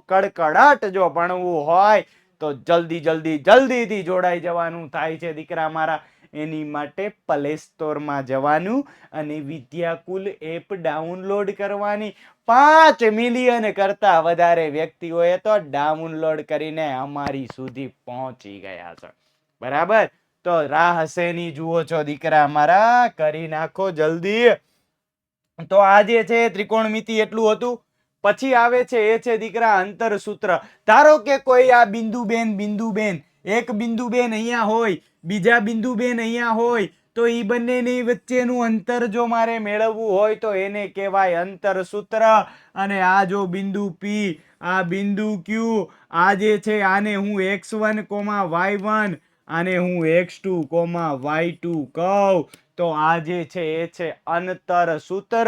કડકડાટ જો ભણવું હોય તો જલ્દીથી જોડાઈ જવાનું થાય છે દીકરા મારા. એની માટે પ્લે સ્ટોરમાં જવાનું અને વિદ્યાકુલ એપ ડાઉનલોડ કરવાની. 5 મિલિયન કરતા વધારે વ્યક્તિઓએ તો ડાઉનલોડ કરીને અમારી સુધી પહોંચી ગયા છે. બરાબર, તો રાહ શેની જુઓ છો દીકરા મારા? કરી નાખો જલ્દી. તો આજે છે ત્રિકોણમિતિ એટલું હતું. પછી આવે છે એ છે દીકરા અંતરસૂત્ર. ધારો કે કોઈ આ બિંદુબેન, એક બિંદુબેન અહીંયા હોય, બીજા બિંદુબેન અહીંયા હોય, તો ઈ બંનેની વચ્ચેનું અંતર જો મારે મેળવવું હોય તો એને કહેવાય અંતરસૂત્ર. અને આ જો બિંદુ P, આ બિંદુ Q, આ જે છે આને હું x1, y1, આને હું x2, y2 કહું. તો આ જે છે એ છે અંતરસૂત્ર.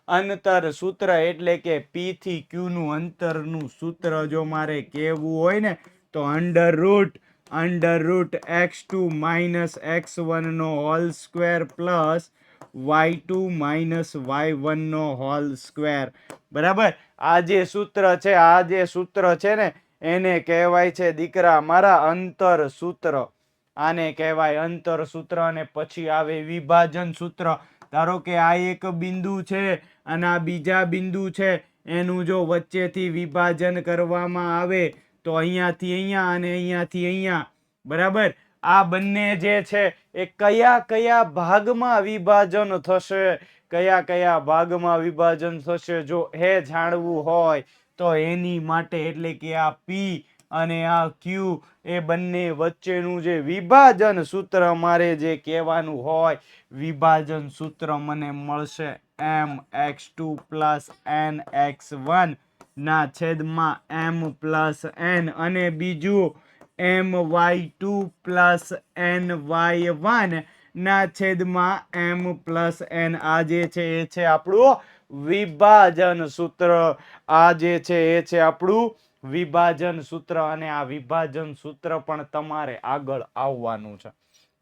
અંતરસૂત્ર એટલે કે P થી Q નું અંતરનું સૂત્ર જો મારે કહેવું હોય ને તો under root x2 minus x1 નો whole square plus y2 minus y1 નો હોલ સ્ક્વેર. બરાબર, આ જે સૂત્ર છે ને એને કહેવાય છે દીકરા મારા અંતર સૂત્ર. આને કહેવાય અંતર સૂત્ર. અને પછી આવે વિભાજન સૂત્ર. ધારો કે આ એક બિંદુ છે અને આ બીજા બિંદુ છે, એનું જો વચ્ચેથી વિભાજન કરવામાં આવે તો અહીંયાથી અહીંયા અને અહીંયાથી અહીંયા, બરાબર. આ બંને જે છે એ કયા કયા ભાગમાં વિભાજન થશે, કયા કયા ભાગમાં વિભાજન થશે, જો એ જાણવું હોય તો એની માટે એટલે કે આ P અને આ Q એ બંને વચ્ચેનું જે વિભાજન સૂત્ર મારે જે કહેવાનું હોય, વિભાજન સૂત્ર મને મળશે mx2 + nx1 ના છેદમાં m + n, અને બીજું my2 + ny1 ના છેદમાં m + n. આ જે છે એ છે આપણું વિભાજન સૂત્ર. આ જે છે એ છે આપણું વિભાજન સૂત્ર. અને આ વિભાજન સૂત્ર પણ તમારે આગળ આવવાનું છે,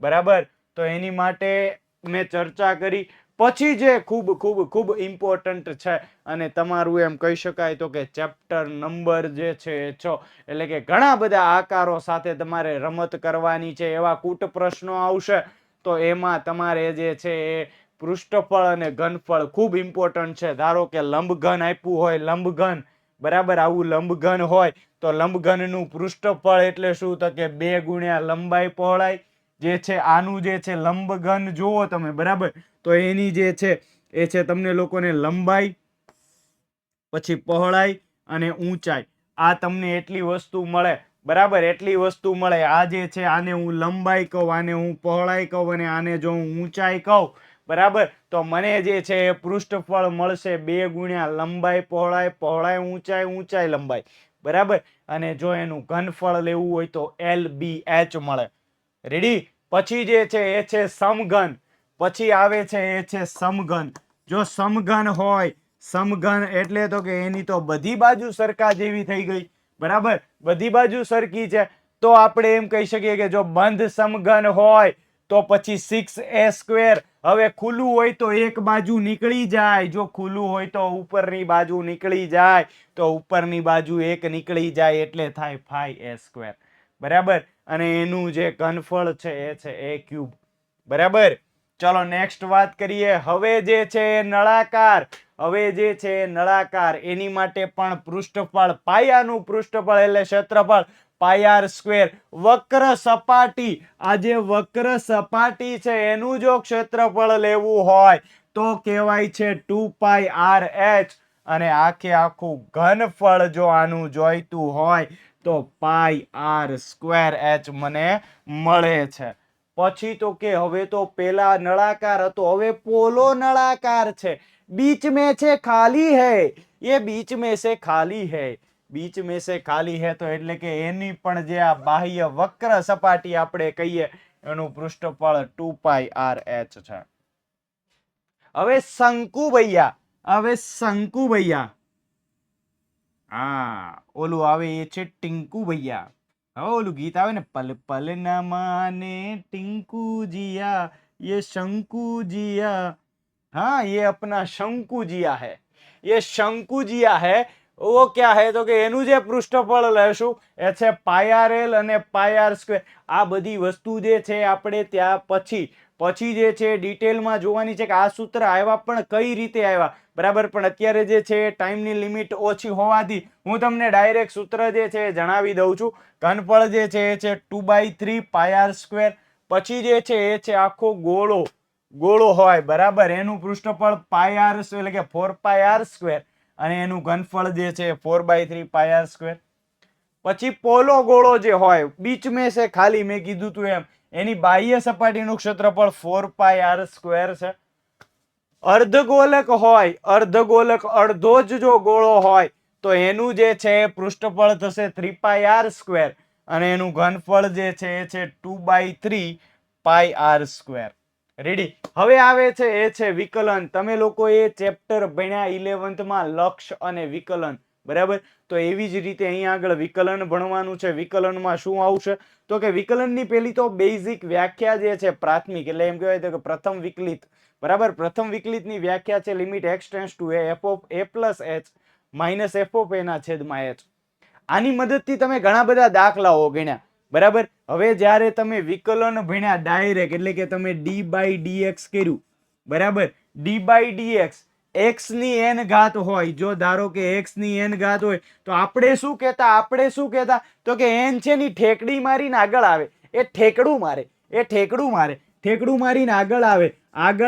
બરાબર. તો એની માટે મેં ચર્ચા કરી. પછી જે ખૂબ ખૂબ ખૂબ ઇમ્પોર્ટન્ટ છે અને તમારું એમ કહી શકાય તો કે ચેપ્ટર નંબર જે છે એ 6, એટલે કે ઘણા બધા આકારો સાથે તમારે રમત કરવાની છે. એવા કૂટ પ્રશ્નો આવશે તો એમાં તમારે જે છે એ પૃષ્ઠફળ અને ઘનફળ ખૂબ ઇમ્પોર્ટન્ટ છે. ધારો કે લંબઘન આપ્યું હોય, લંબઘન, બરાબર. આવું લંબઘન હોય તો લંબઘનનું પૃષ્ઠફળ એટલે શું? તો કે 2 ગુણ્યા લંબાઈ પહોળાઈ જે છે. આનું જે છે લંબઘન જુઓ તમે, બરાબર. તો એની જે છે એ છે તમને લોકોને લંબાઈ, પછી પહોળાઈ અને ઊંચાઈ, આ તમને એટલી વસ્તુ મળે, બરાબર. એટલી વસ્તુ મળે. આ જે છે આને હું લંબાઈ કહું, આને હું પહોળાઈ કહું, અને આને જો હું ઊંચાઈ કહું, બરાબર, તો મને જે છે એ પૃષ્ઠફળ મળશે 2 ગુણ્યા લંબાઈ પહોળાઈ, પહોળાઈ ઊંચાઈ, ઊંચાઈ લંબાઈ, બરાબર. અને જો એનું ઘનફળ લેવું હોય તો LBH મળે. રેડી. પછી જે છે એ છે સમઘન. પછી આવે છે એ છે સમઘન. જો સમઘન હોય, સમઘન એટલે તો કે એની તો બધી બાજુ સરખા જેવી થઈ ગઈ, બરાબર. બધી બાજુ સરખી છે તો આપણે એમ કહી શકીએ કે જો બંધ સમઘન હોય તો પછી 6a². હવે ખુલ્લું હોય તો એક બાજુ નીકળી જાય. જો ખુલ્લું હોય તો ઉપરની બાજુ નીકળી જાય, તો ઉપરની બાજુ એક નીકળી જાય એટલે થાય 5a², બરાબર. અને એનું જે ઘનફળ છે એ છે a³, બરાબર. ચલો નેક્સ્ટ વાત કરીએ. હવે જે છે એ નળાકાર. હવે જે છે એ નળાકાર, એની માટે પણ પૃષ્ઠફળ, પાયાનું પૃષ્ઠફળ એટલે ક્ષેત્રફળ πr². વક્ર સપાટી, આ જે વક્ર સપાટી છે એનું જો ક્ષેત્રફળ લેવું હોય તો કહેવાય છે 2πrh. અને આખે આખું ઘનફળ જો આનું જોઈતું હોય તો πr²h મને મળે છે. પછી તો કે હવે તો પેલા નળાકાર હતો, હવે પોલો નળાકાર છે. बीच में से खाली है, ये बीच में से खाली है. बीच में से खाली है તો એટલે કે એની પણ જે આ બાહ્ય વક્ર સપાટી આપણે કહીએ એનું પૃષ્ઠફળ 2πrh છે. હવે શંકુ ભૈયા, હવે શંકુ ભૈયા, હા ઓલું આવે એ છે ટિંકુ ભૈયા. હવે ઓલું ગીત આવે ને, પલ પલ ના માને टिंकू जिया ये शंकु जिया. हाँ ये अपना शंकु जिया है, ये शंकु जिया है. वो क्या है તો કે એનું જે પૃષ્ઠફળ લેશું એ છે πrl અને πr². આ બધી વસ્તુ જે છે આપણે ત્યાં પછી જે છે ડિટેલમાં જોવાની છે કે આ સૂત્ર આવ્યા પણ કઈ રીતે આવ્યા, બરાબર. પણ અત્યારે જે છે ટાઈમની લિમિટ ઓછી હોવાથી હું તમને ડાયરેક્ટ સૂત્ર જે છે જણાવી દઉં છું. ઘનફળ જે છે એ છે 2/3 πr². પછી જે છે એ છે આખો ગોળો હોય, બરાબર. એનું પૃષ્ઠફળ πr એટલે કે 4πr², અને એનું ઘનફળ જે છે 4/3 πr². પછી પોલો ગોળો જે હોય, બીચ મેં સે ખાલી, મેં કીધું તું એમ, એની બાહ્ય સપાટીનું ક્ષેત્રફળ 4πr² છે. અર્ધગોલક હોય, અર્ધગોલક અડધો જ જો ગોળો હોય તો એનું જે છે પૃષ્ઠફળ થશે 3πr², અને એનું ઘનફળ જે છે એ છે 2/3 πr². રેડી. હવે આવે છે એ છે વિકલન. તમે લોકો એ ચેપ્ટર ભણ્યા 11th માં, લક્ષ અને વિકલન, બરાબર. તો એવી જ રીતે અહીંયા આગળ વિકલન ભણવાનું છે. વિકલનમાં શું આવશે તો કે વિકલનની પેલી તો બેઝિક વ્યાખ્યા જે છે પ્રાથમિક, એટલે એમ કહેવાય તો કે પ્રથમ વિકલિત, બરાબર. પ્રથમ વિકલિતની વ્યાખ્યા છે limit x tends to a f of a plus h minus F of A ના છેદમાં એચ. આની મદદથી તમે ઘણા બધા દાખલાઓ ગણ્યા, બરાબર. હવે જ્યારે તમે વિકલન ભણ્યા ડાયરેક્ટ, એટલે કે તમે ડી બાય ડીએક્સ કર્યું, બરાબર. ડી બાય ડીએક્સ એક્સ ની એન ઘાત હોય, જો ધારો કે એક્સ ની એન ઘાત હોય તો આપણે શું કહેતા તો કે એન છે ની ઠેકડી મારીને આગળ આવે, એ ઠેકડું મારીને આગળ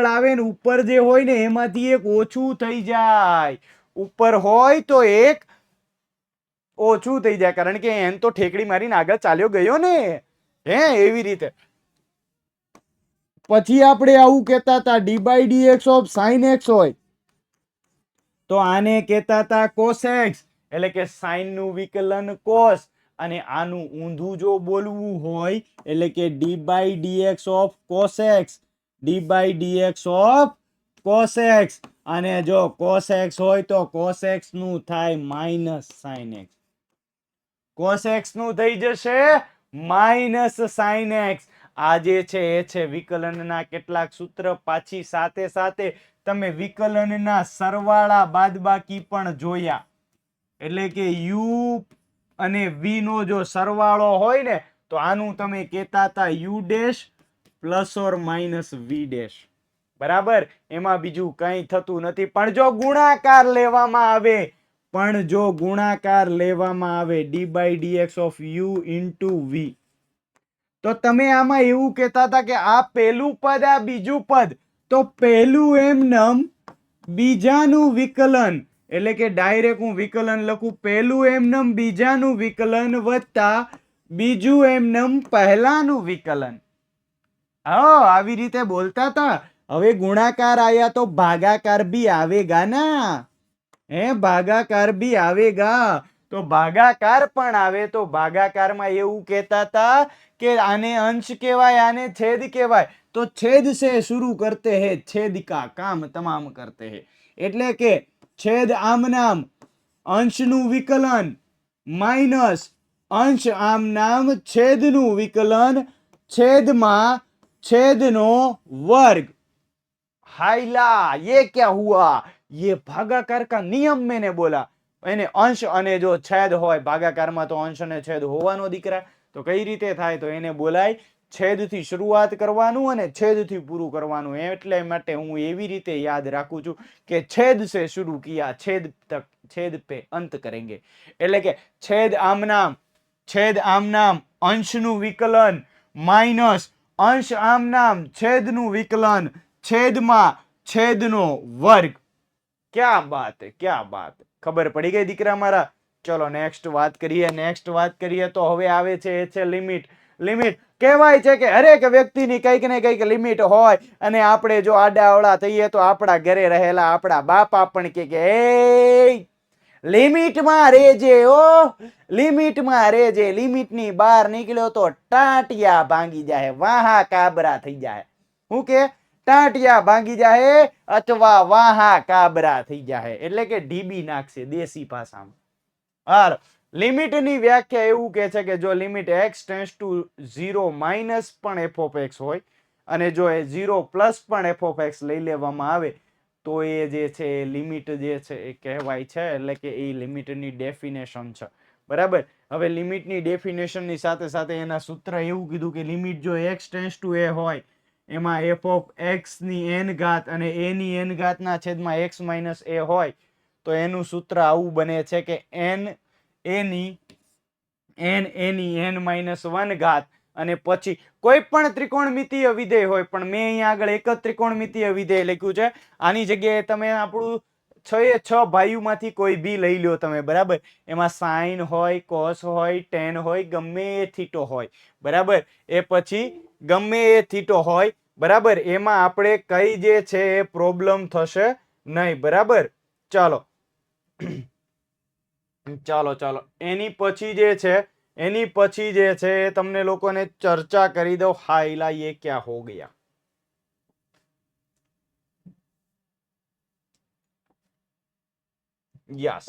આવે ને ઉપર જે હોય ને એમાંથી એક ઓછું થઈ જાય. ઉપર હોય તો એક ઓછું થઈ જાય, કારણ કે એન તો ઠેકડી મારીને આગળ ચાલ્યો ગયો ને, એવી રીતે. પછી આપણે આવું કહેતા હતા d by dx of sine x હોય તો આને કહેતા હતા કોસેક્સ, એટલે કે સાઇન નું વિકલન કોસ. અને આનું ઊંધું જો બોલવું હોય એટલે કે d by dx of cosec x, અને જો કોસેક્સ હોય તો કોસેક્સ નું થાય માઇનસ સાઇન એક્સ. કોસેક્સ નું થઈ જશે માઇનસ સાઇન એક્સ. આ જે છે એ છે વિકલનના કેટલાક સૂત્ર. પાછી સાથે સાથે તમે વિકલનના સરવાળા બાદબાકી પણ જોયા, એટલે કે યુ અને વી નો જો સરવાળો હોય ને તો આનું તમે કહેતા હતા u dash plus or minus v dash, બરાબર. એમાં બીજું કંઈ થતું નથી. પણ જો ગુણાકાર લેવામાં આવે d by dx of u into v, તો તમે આમાં એવું કહેતા હતા કે આ પહેલું પદ આ બીજું પદ, તો પહેલું એમનેમ બીજાનું વિકલન, એટલે કે ડાયરેક્ટ હું વિકલન લખું, પહેલું એમનેમ બીજાનું વિકલન વત્તા બીજું એમનેમ પહેલાનું વિકલન. આવી રીતે બોલતા હતા. હવે ગુણાકાર આયા તો ભાગાકાર भी आवेगा ना, ભાગાકાર भी आवेगा. તો ભાગાકાર પણ આવે તો ભાગાકારમાં એવું કહેતા હતા કે આને અંશ કહેવાય, આને છેદ કહેવાય. તો છેદ से शुरू करते हैं, छेद का काम तमाम करते हैं. એટલે કે છેદ આમ નામ અંશનું વિકલન માઇનસ અંશ આમ નામ છેદનું વિકલન છેદમાં छेदनो वर्ग. हाइला ये क्या हुआ, ये भागाकार का नियम मैंने बोला. એને અંશ અને જો છેદ હોય ભાગાકારમાં તો અંશ અને છેદ હોવાનો દીકરા, તો કઈ રીતે થાય, તો એને બોલાય છેદથી શરૂઆત કરવાનું અને છેદથી પૂરું કરવાનું. એટલે માટે હું એવી રીતે યાદ રાખું છું કે છેદ સે શુरू કિયા છેદ તક છેદ पे अंत करेंगे. એટલે કે છેદ આમ નામ અંશનું વિકલન માઇનસ અંશ આમ નામ છેદનું વિકલન છેદમાં છેદનો વર્ગ. ક્યાં બાત હે, ક્યાં બાત. ખબર પડી ગઈ દીકરા મારા. ચલો નેક્સ્ટ વાત કરીએ તો હવે આવે છે એ છે લિમિટ. કહેવાય છે કે હરેક વ્યક્તિની કંઈક ને કંઈક લિમિટ હોય, અને આપણે જો આડાઅવળા થઈએ તો આપણા ઘરે રહેલા આપણા બાપા પણ કે એ લિમિટમાં રહેજે, લિમિટની બહાર નીકળ્યો તો ટાંટિયા ભાંગી જાય, વાહા કાબરા થઈ જાય. શું કે ટાંટિયા ભાંગી જાય અથવા વાહા કાબરા થઈ જાય, એટલે કે ઢીબી નાખશે દેશી ભાષામાં. હાલો, લિમિટની વ્યાખ્યા એવું કહે છે કે જો limit x tends two 0 minus પણ f ઓફ x હોય અને જો એ 0 પ્લસ પણ f ઓફ x લઈ લેવામાં આવે તો એ જે છે એ લિમિટ જે છે એ કહેવાય છે, એટલે કે એ લિમિટની ડેફિનેશન છે, બરાબર. હવે લિમિટની ડેફિનેશનની સાથે સાથે એના સૂત્ર એવું કીધું કે લિમિટ જો x ટેન્ડ્સ ટુ a હોય એમાં f ઓફ x ની n ઘાત અને a ની n ઘાતના છેદમાં x માઇનસ a હોય તો એનું સૂત્ર આવું બને છે કે n a ની n માઇનસ 1 ઘાત અને પછી કોઈ પણ ત્રિકોણમિતીય વિધેય હોય, પણ મેં અહીંયા આગળ એક જ ત્રિકોણમિતીય વિધેય લખ્યું છે. આની જગ્યાએ તમે આપણું 6 ભાઈઓમાંથી કોઈ બી લઈ લો તમે, બરાબર. એમાં સાઇન હોય, કોસ હોય, ટેન હોય, ગમે એ થીટો હોય, બરાબર. એ પછી ગમે એ થીટો હોય, બરાબર. એમાં આપણે કઈ જે છે એ પ્રોબ્લેમ થશે નહીં, બરાબર. ચાલો એની પછી જે છે તમને લોકોને ચર્ચા કરી દો. હાઈલા ये क्या हो गया. यस,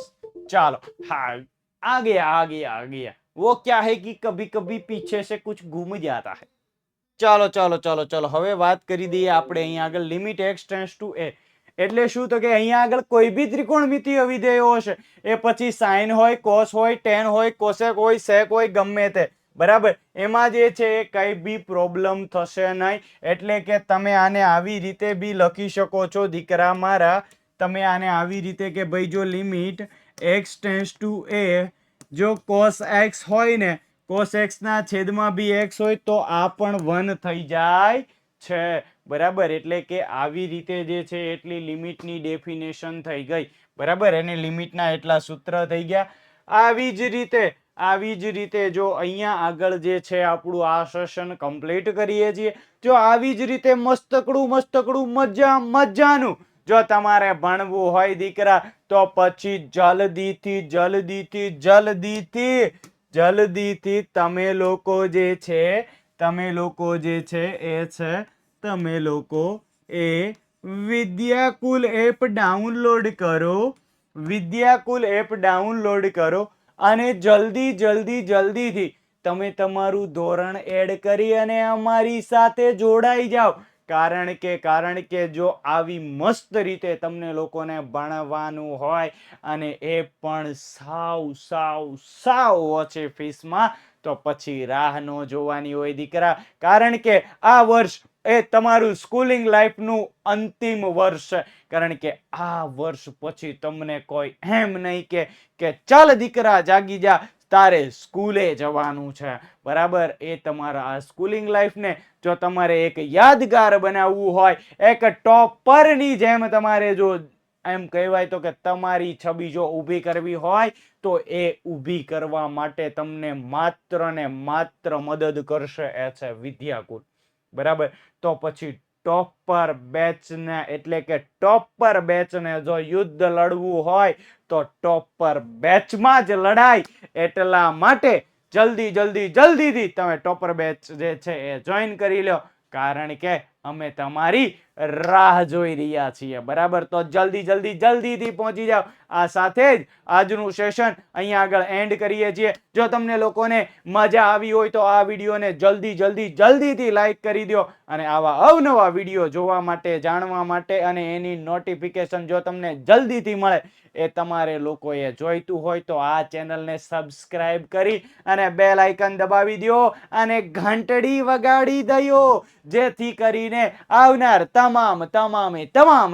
चलो हाँ आ गया. वो क्या है कि कभी कभी पीछे से कुछ घूम जाता है. चलो હવે વાત કરી દઈએ આપણે અહીંયા આગળ limit x tends to a. એટલે શું તો કે અહીંયા આગળ કોઈ બી ત્રિકોણમિતીય વિધેયો હશે, એ પછી સાઇન હોય, કોસ હોય, ટેન હોય, કોસેક હોય, સેક હોય, ગમે તે, બરાબર, એમાં જે છે એ કઈ બી પ્રોબ્લેમ થશે નહીં. એટલે કે તમે આને આવી રીતે બી લખી શકો છો દીકરા મારા. તમે આને આવી રીતે કે ભાઈ જો limit x tense two a, જો cos x હોય ને, cos x ના છેદમાં બી x હોય તો આ પણ 1 થઈ જાય છે, બરાબર. એટલે કે આવી રીતે જે છે એટલી લિમિટની ડેફિનેશન થઈ ગઈ, બરાબર. એને લિમિટના એટલા સૂત્ર થઈ ગયા. આવી જ રીતે જો અહીંયા આગળ જે છે આપણું આ સેશન કમ્પ્લીટ કરીએ છીએ. જો આવી જ રીતે મસ્તકડું મજાનું જો તમારે ભણવું હોય દીકરા, તો પછી જલ્દીથી તમે લોકો એ વિદ્યાકુલ એપ ડાઉનલોડ કરો અને જલ્દીથી તમે તમારું ધોરણ એડ કરી અને અમારી સાથે જોડાઈ જાઓ. કારણ કે જો આવી મસ્ત રીતે તમને લોકોને ભણવાનું હોય અને એ પણ સાવ ઓછી ફીસમાં, તો પછી રાહ ન જોવાની હોય દીકરા. કારણ કે આ વર્ષ એ તમારું સ્કૂલિંગ લાઈફનું અંતિમ વર્ષ છે. કારણ કે આ વર્ષ પછી તમને કોઈ એમ નહીં કે ચાલ દીકરા જાગી જા, તારે સ્કૂલે જવાનું છે, બરાબર. એ તમારા આ સ્કૂલિંગ લાઈફને જો તમારે એક યાદગાર બનાવવું હોય, એક ટોપરની જેમ તમારે જો એમ કહેવાય તો કે તમારી છબી જો ઊભી કરવી હોય, તો એ ઊભી કરવા માટે તમને માત્ર ને માત્ર મદદ કરશે એ છે વિદ્યાકુલ, બરાબર. તો પછી ટોપર બેચને જો યુદ્ધ લડવું હોય તો ટોપર બેચમાં જ લડાય. એટલા માટે જલ્દીથી તમે ટોપર બેચ જે છે એ જોઈન કરી લો. કારણ કે અમે તમારી રાહ જોઈ રહ્યા છીએ, બરાબર. તો જલ્દીથી પહોંચી જાઓ. આ સાથે જ આજનું સેશન અહીંયા આગળ એન્ડ કરીએ છીએ. જો તમને લોકોને મજા આવી હોય તો આ વિડીયોને જલ્દીથી લાઈક કરી દો. અને આવા અવનવા વિડીયો જોવા માટે, જાણવા માટે અને એની નોટિફિકેશન જો તમને જલ્દીથી મળે, એ તમારે લોકોએ જોઈતું હોય તો આ ચેનલને સબસ્ક્રાઇબ કરી અને બેલ આઇકન દબાવી દો અને ઘંટડી વગાડી દો, જેથી કરીને આવનાર તમામ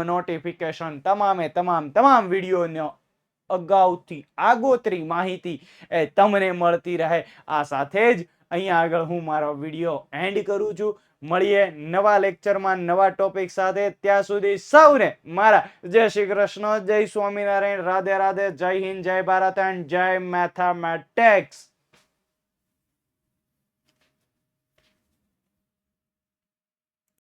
નોટિફિકેશન, તમામ વિડીયોનો આગોતરી માહિતી એ તમને મળતી રહે. આ સાથે જ અહીંયા આગળ હું મારો વિડીયો એન્ડ કરું છું. મળીએ નવા લેક્ચરમાં નવા ટોપિક સાથે. ત્યાં સુધી સૌને મારા જય શ્રી કૃષ્ણ, જય સ્વામિનારાયણ, રાધે રાધે, જય હિન્દ, જય ભારત એન્ડ જય મેથેમેટિક્સ.